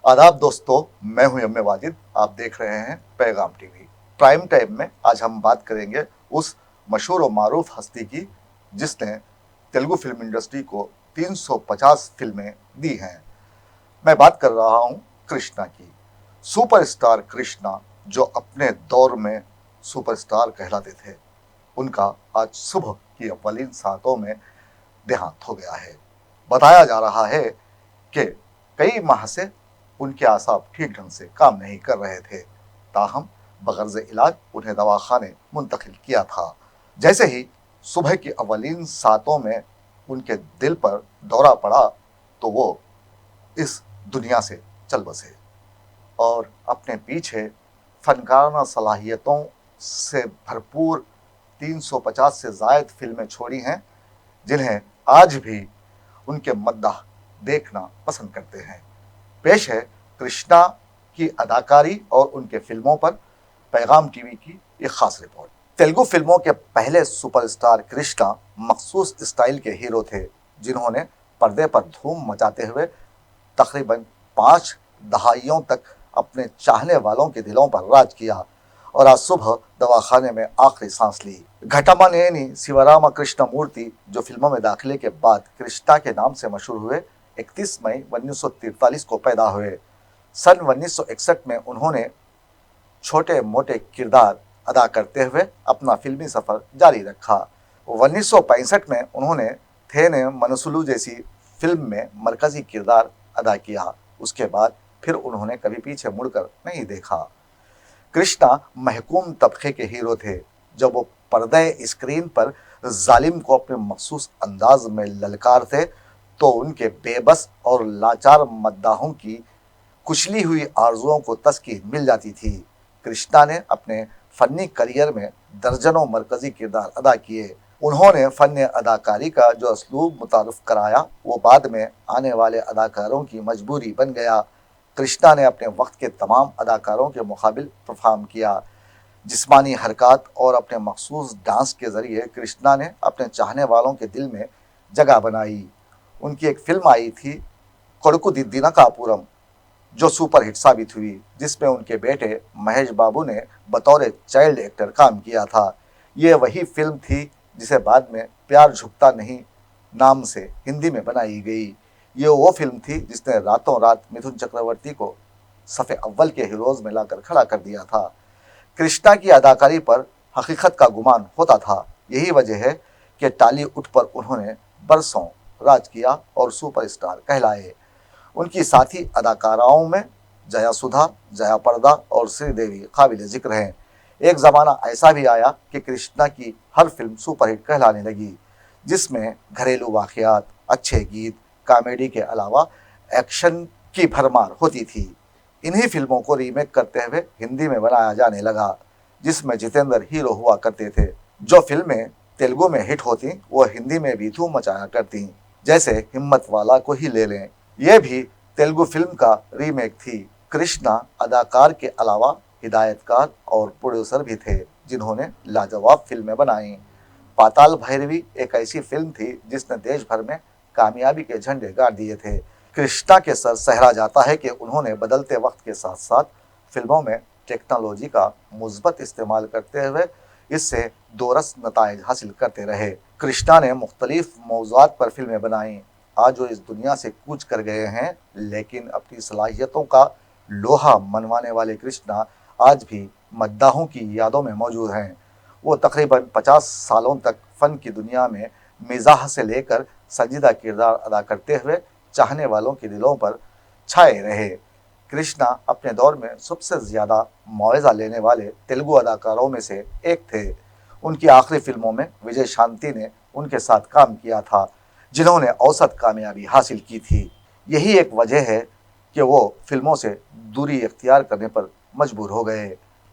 आदाब दोस्तों, मैं हूं एम ए वाजिद। आप देख रहे हैं पैगाम टीवी। प्राइम टाइम में आज हम बात करेंगे उस मशहूर और मारूफ हस्ती की जिसने तेलुगु फिल्म इंडस्ट्री को 350 फिल्में दी हैं। मैं बात कर रहा हूं कृष्णा की। सुपरस्टार कृष्णा जो अपने दौर में सुपरस्टार कहलाते थे, उनका आज सुबह की अव्वलीन सातों में देहांत हो गया है। बताया जा रहा है कि कई माह से उनके आसाब ठीक ढंग से काम नहीं कर रहे थे, ताहम बगर्ज इलाज उन्हें दवाखाने मुंतकिल किया था। जैसे ही सुबह की अव्वलीन सातों में उनके दिल पर दौरा पड़ा तो वो इस दुनिया से चल बसे और अपने पीछे फनकाराना सलाहियतों से भरपूर 350 से जायद फिल्में छोड़ी हैं, जिन्हें आज भी उनके मद्दाह देखना पसंद करते हैं। पेश है कृष्णा की अदाकारी और उनके फिल्मों पर पैगाम टीवी की एक खास रिपोर्ट। तेलुगु फिल्मों के पहले सुपरस्टार कृष्णा मखसूस स्टाइल के हीरो थे, जिन्होंने पर्दे पर धूम मचाते हुए तकरीबन 5 दहाइयों तक अपने चाहने वालों के दिलों पर राज किया और आज सुबह दवाखाने में आखिरी सांस ली। घटमानेनी शिवराम कृष्ण मूर्ति जो फिल्मों में दाखिले के बाद कृष्णा के नाम से मशहूर हुए, 31 मई 1943 को पैदा हुए। सन 1961 में उन्होंने छोटे मोटे किरदार अदा करते हुए अपना फिल्मी सफर जारी रखा। 1965 में उन्होंने थेने मनसुलु जैसी फिल्म में मरकजी किरदार अदा किया। उसके बाद फिर उन्होंने कभी पीछे मुड़कर नहीं देखा। कृष्णा महकूम तबके के हीरो थे। जब वो पर्दे स्क्रीन पर जालिम को अपने मखसूस अंदाज में ललकारते तो उनके बेबस और लाचार मद्दाहों की कुचली हुई आरजुओं को तस्कीन मिल जाती थी। कृष्णा ने अपने फनी करियर में दर्जनों मरकजी किरदार अदा किए। उन्होंने फन अदाकारी का जो असलूब मुतारफ कराया, वो बाद में आने वाले अदाकारों की मजबूरी बन गया। कृष्णा ने अपने वक्त के तमाम अदाकारों के मुकाबिल परफॉर्म किया। जिस्मानी हरकत और अपने मखसूस डांस के ज़रिए कृष्णा ने अपने चाहने वालों के दिल में जगह बनाई। उनकी एक फिल्म आई थी कोडुकु दिद्दीना कापुरम, जो सुपरहिट साबित हुई, जिसमें उनके बेटे महेश बाबू ने बतौर चाइल्ड एक्टर काम किया था। ये वही फिल्म थी जिसे बाद में प्यार झुकता नहीं नाम से हिंदी में बनाई गई। ये वो फिल्म थी जिसने रातों रात मिथुन चक्रवर्ती को सफ़े अव्वल के हीरोज में लाकर खड़ा कर दिया था। कृष्णा की अदाकारी पर हकीकत का गुमान होता था। यही वजह है कि टॉलीवुड पर उन्होंने बरसों राज किया और सुपरस्टार कहलाए। उनकी साथी अदाकाराओं में जया सुधा, जया पर्दा और श्रीदेवी काबिल जिक्र हैं। एक ज़माना ऐसा भी आया कि कृष्णा की हर फिल्म सुपरहिट कहलाने लगी, जिसमें घरेलू वाक़यात, अच्छे गीत, कॉमेडी के अलावा एक्शन की भरमार होती थी। इन्हीं फिल्मों को रीमेक करते हुए हिंदी में बनाया जाने लगा, जिसमें जितेंद्र हीरो हुआ करते थे। जो फिल्में तेलुगु में हिट होती वो हिंदी में भी धूम मचाया करती, जैसे हिम्मत वाला को ही ले लें। यह भी तेलुगु फिल्म का रीमेक थी। कृष्णा अदाकार के अलावा हिदायतकार और प्रोड्यूसर भी थे, जिन्होंने लाजवाब फिल्में बनाई। पाताल भैरवी एक ऐसी फिल्म थी जिसने देश भर में कामयाबी के झंडे गाड़ दिए थे। कृष्णा के सर सहरा जाता है कि उन्होंने बदलते वक्त के साथ साथ फिल्मों में टेक्नोलॉजी का मुस्बत इस्तेमाल करते हुए इससे दोरस नताइज हासिल करते रहे। कृष्णा ने मुख्तलिफ मौज़ूआत पर फिल्में बनाई। आज वो इस दुनिया से कूच कर गए हैं, लेकिन अपनी सलाहियतों का लोहा मनवाने वाले कृष्णा आज भी मद्दाहों की यादों में मौजूद हैं। वो तकरीबन 50 सालों तक फ़न की दुनिया में मिजाह से लेकर संजीदा किरदार अदा करते हुए चाहने वालों के दिलों पर छाए रहे। कृष्णा अपने दौर में सबसे ज़्यादा मुआवजा लेने वाले तेलुगु अदाकारों में से एक थे। उनकी आखिरी फिल्मों में विजय शांति ने उनके साथ काम किया था, जिन्होंने औसत कामयाबी हासिल की थी। यही एक वजह है कि वो फिल्मों से दूरी इख्तियार करने पर मजबूर हो गए।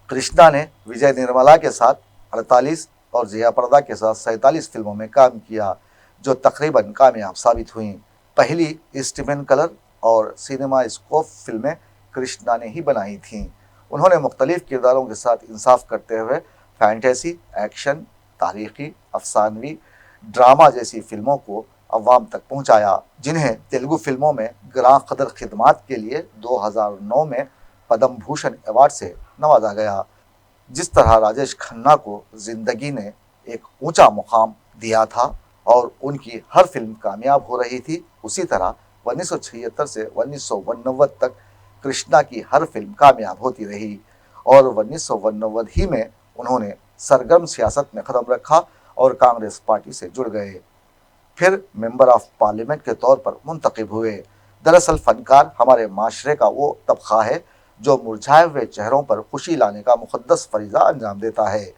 कृष्णा ने विजय निर्मला के साथ 48 और जया प्रदा के साथ 47 फिल्मों में काम किया, जो तकरीबन कामयाब साबित हुईं। पहली स्टीवन कलर और सिनेमा स्कोप फिल्में कृष्णा ने ही बनाई थीं। उन्होंने मुख्तलिफ किरदारों के साथ इंसाफ करते हुए फैंटेसी, एक्शन, तारीखी, अफसानवी, ड्रामा जैसी फिल्मों को अवाम तक पहुंचाया, जिन्हें तेलुगु फिल्मों में ग्रां कदर खिदमात के लिए 2009 में पद्म भूषण अवार्ड से नवाजा गया। जिस तरह राजेश खन्ना को जिंदगी ने एक ऊंचा मुकाम दिया था और उनकी हर फिल्म कामयाब हो रही थी, उसी तरह 1976 से 1989 तक कृष्णा की हर फिल्म कामयाब होती रही और 1989 ही में उन्होंने सरगर्म सियासत में कदम रखा और कांग्रेस पार्टी से जुड़ गए। फिर मेंबर ऑफ पार्लियामेंट के तौर पर मुंतखब हुए। दरअसल फनकार हमारे माशरे का वो तबका है जो मुरझाए हुए चेहरों पर खुशी लाने का मुकद्दस फरीजा अंजाम देता है,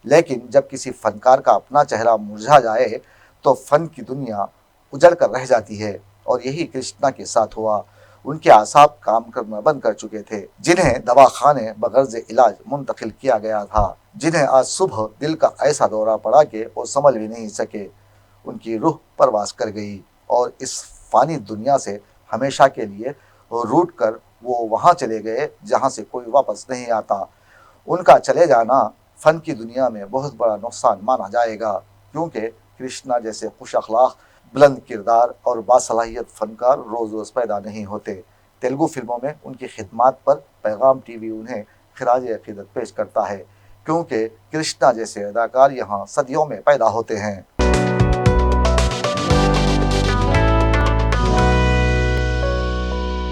लेकिन जब किसी फनकार का अपना चेहरा मुरझा जाए तो फन की दुनिया उजड़ कर रह जाती है और यही कृष्णा के साथ हुआ। उनके आसाब काम करना बंद कर चुके थे, जिन्हें दवाखाने बगर्ज इलाज मुंतकिल किया गया था, जिन्हें आज सुबह दिल का ऐसा दौरा पड़ा कि वो संभल भी नहीं सके। उनकी रूह परवास कर गई और इस फानी दुनिया से हमेशा के लिए रूठ कर वो वहाँ चले गए जहाँ से कोई वापस नहीं आता। उनका चले जाना फन की दुनिया में बहुत बड़ा नुकसान माना जाएगा, क्योंकि कृष्णा जैसे खुश अखलाक, बुलंद किरदार और बासलाहियत फनकार रोज रोज पैदा नहीं होते। तेलुगु फिल्मों में उनकी खिदमात पर पैगाम टीवी उन्हें खिराज अकीदत पेश करता है, क्योंकि कृष्णा जैसे अदाकार यहाँ सदियों में पैदा होते हैं।